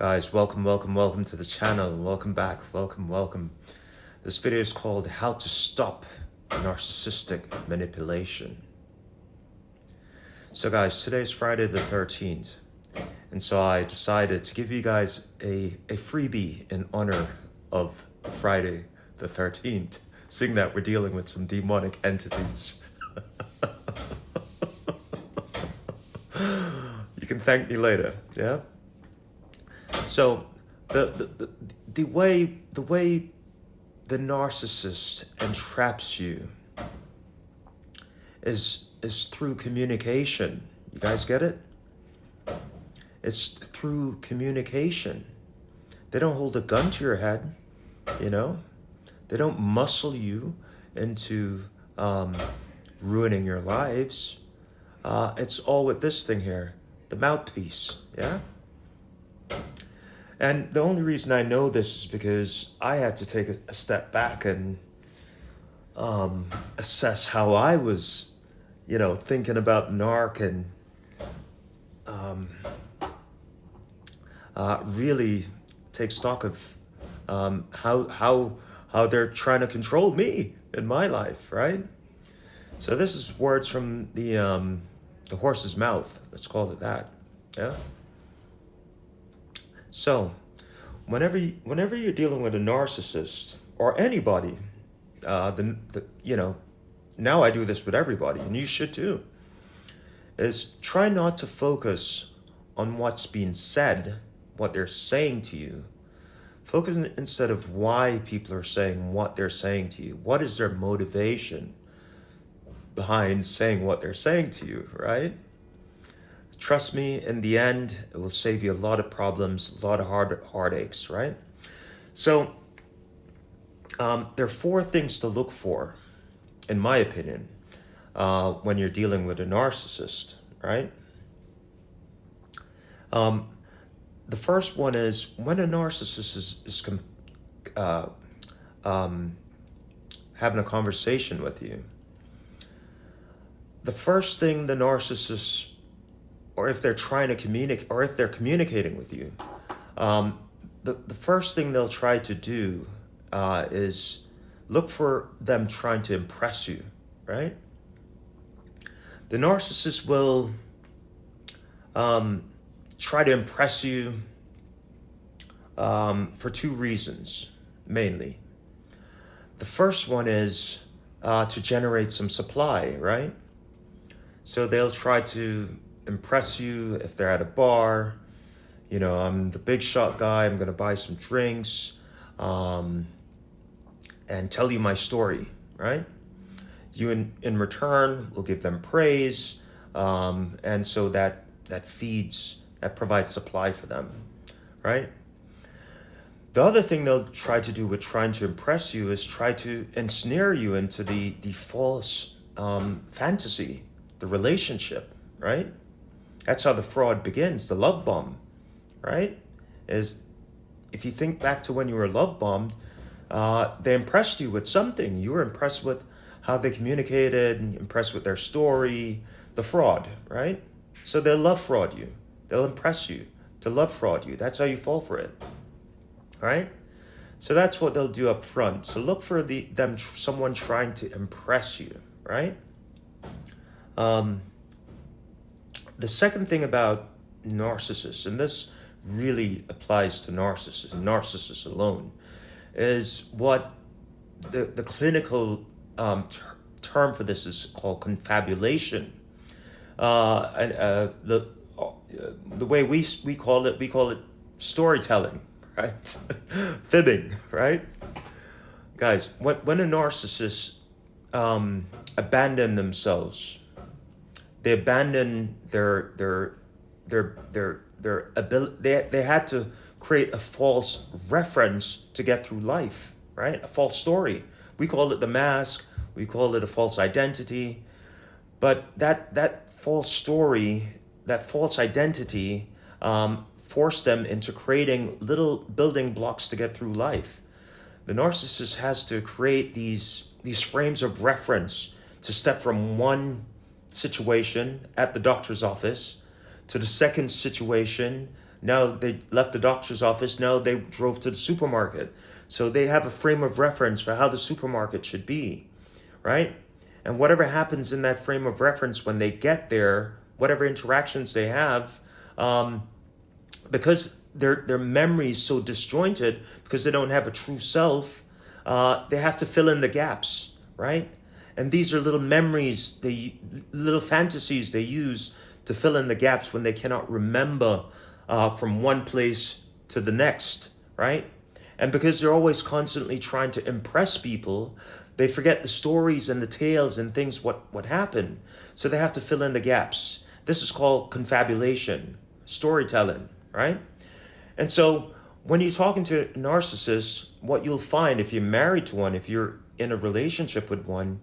Guys, welcome to the channel. Welcome back, welcome. This video is called How to Stop Narcissistic Manipulation. So guys, today is Friday the 13th. And so I decided to give you guys a freebie in honor of Friday the 13th, seeing that we're dealing with some demonic entities. You can thank me later, yeah? So the way the narcissist entraps you is through communication. You guys get it? It's through communication. They don't hold a gun to your head, you know? They don't muscle you into ruining your lives. It's all with this thing here, the mouthpiece, yeah? And the only reason I know this is because I had to take a step back and assess how I was, thinking about narc and really take stock of how they're trying to control me in my life, right? So this is words from the horse's mouth. Let's call it that. Yeah. So, whenever you're dealing with a narcissist or anybody, now I do this with everybody, and you should too, is try not to focus on what's being said, what they're saying to you. Focus instead of why people are saying what they're saying to you. What is their motivation behind saying what they're saying to you, right? Trust me, in the end, it will save you a lot of problems, a lot of heartaches, right? So, there are 4 things to look for, in my opinion, when you're dealing with a narcissist, right? The first one is when a narcissist is having a conversation with you. The first thing the narcissist, or if they're trying to communicate, or if they're communicating with you, the first thing they'll try to do is look for them trying to impress you, right? The narcissist will try to impress you for 2 reasons, mainly. The first one is to generate some supply, right? So they'll try to impress you if they're at a bar. I'm the big shot guy, I'm gonna buy some drinks and tell you my story, right? You in return will give them praise, and so that provides supply for them, right? The other thing they'll try to do with trying to impress you is try to ensnare you into the false fantasy, the relationship, right? That's how the fraud begins, the love bomb, right? Is if you think back to when you were love bombed, they impressed you with something. You were impressed with how they communicated, and impressed with their story, the fraud, right? So they'll love fraud you. They'll impress you to love fraud you. That's how you fall for it, right? So that's what they'll do up front. So look for someone trying to impress you, right? The second thing about narcissists, and this really applies to narcissists alone, is what the clinical term for this is called confabulation. And the way we call it storytelling, right? Fibbing, right? Guys, when a narcissist abandon themselves, they abandon their ability. They had to create a false reference to get through life, right? A false story. We call it the mask. We call it a false identity. But that false story, that false identity, forced them into creating little building blocks to get through life. The narcissist has to create these frames of reference to step from one situation at the doctor's office to the second situation Now they left the doctor's office. Now they drove to the supermarket. So they have a frame of reference for how the supermarket should be, right? And whatever happens in that frame of reference when they get there, whatever interactions they have, because their memory is so disjointed, because they don't have a true self, they have to fill in the gaps, right? And these are little memories, little fantasies they use to fill in the gaps when they cannot remember from one place to the next, right? And because they're always constantly trying to impress people, they forget the stories and the tales and things what happened. So they have to fill in the gaps. This is called confabulation, storytelling, right? And so when you're talking to narcissists, what you'll find if you're married to one, if you're in a relationship with one,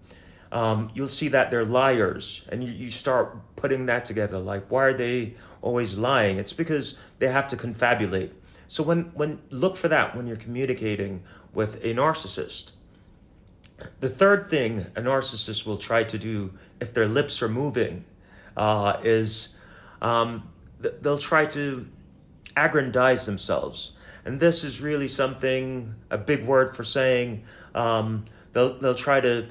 you'll see that they're liars. And you start putting that together, like, why are they always lying? It's because they have to confabulate. So when look for that when you're communicating with a narcissist. The third thing a narcissist will try to do if their lips are moving is they'll try to aggrandize themselves. And this is really something, a big word for saying they'll try to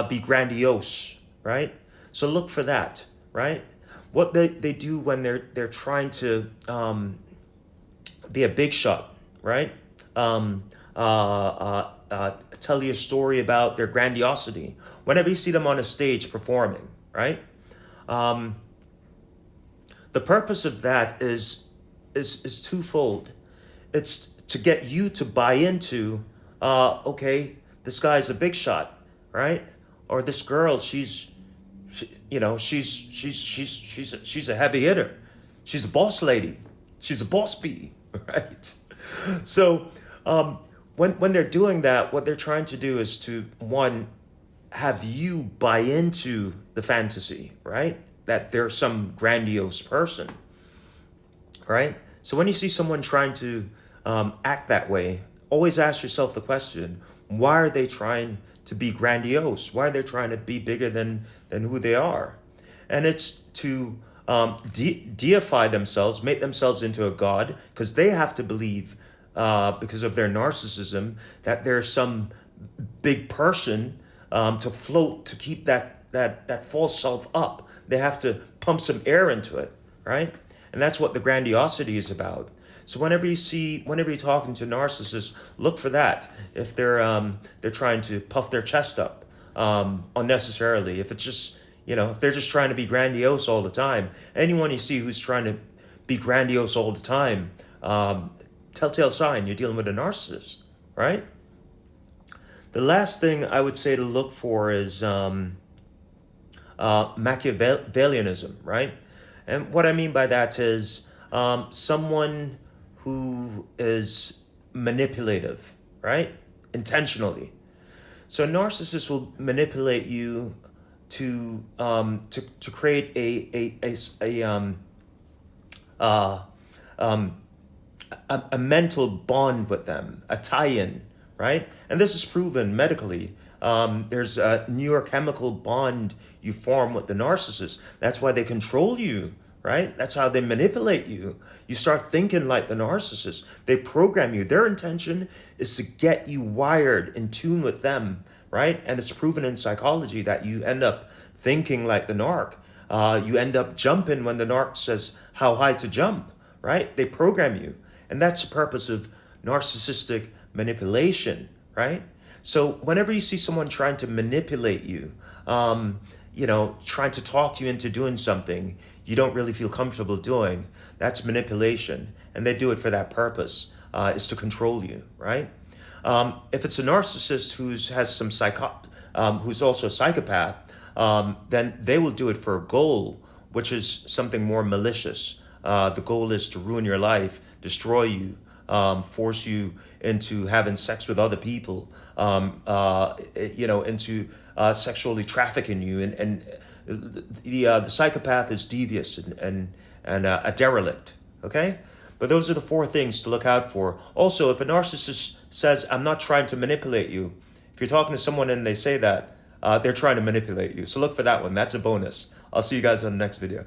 be grandiose, right? So look for that, right? What they do when they're trying to be a big shot, right? Tell you a story about their grandiosity. Whenever you see them on a stage performing, right? The purpose of that is twofold. It's to get you to buy into, okay, this guy's a big shot, right? Or this girl, she's a heavy hitter. She's a boss lady. She's a boss bee, right? So when they're doing that, what they're trying to do is to, one, have you buy into the fantasy, right? That they're some grandiose person, right? So when you see someone trying to act that way, always ask yourself the question, why are they trying to be grandiose? Why are they trying to be bigger than who they are? And it's to deify themselves, make themselves into a god, because they have to believe, because of their narcissism, that there's some big person to float, to keep that false self up. They have to pump some air into it, right? And that's what the grandiosity is about. So whenever you're talking to narcissists, look for that. If they're trying to puff their chest up unnecessarily, if it's just, if they're just trying to be grandiose all the time, anyone you see who's trying to be grandiose all the time, telltale sign you're dealing with a narcissist, right? The last thing I would say to look for is Machiavellianism, right? And what I mean by that is someone who is manipulative, right? Intentionally. So a narcissist will manipulate you to create a mental bond with them, a tie-in, right? And this is proven medically. There's a neurochemical bond you form with the narcissist. That's why they control you, right? That's how they manipulate you. You start thinking like the narcissist. They program you. Their intention is to get you wired in tune with them, right? And it's proven in psychology that you end up thinking like the narc. You end up jumping when the narc says how high to jump, right? They program you. And that's the purpose of narcissistic manipulation, right? So whenever you see someone trying to manipulate you, trying to talk you into doing something you don't really feel comfortable doing, that's manipulation. And they do it for that purpose, is to control you, right? If it's a narcissist who's also a psychopath, then they will do it for a goal, which is something more malicious. The goal is to ruin your life, destroy you, force you into having sex with other people, into sexually trafficking you, and the psychopath is devious and a derelict. Okay, but those are the four things to look out for. Also, if a narcissist says, "I'm not trying to manipulate you," if you're talking to someone and they say that, they're trying to manipulate you. So look for that one. That's a bonus. I'll see you guys on the next video.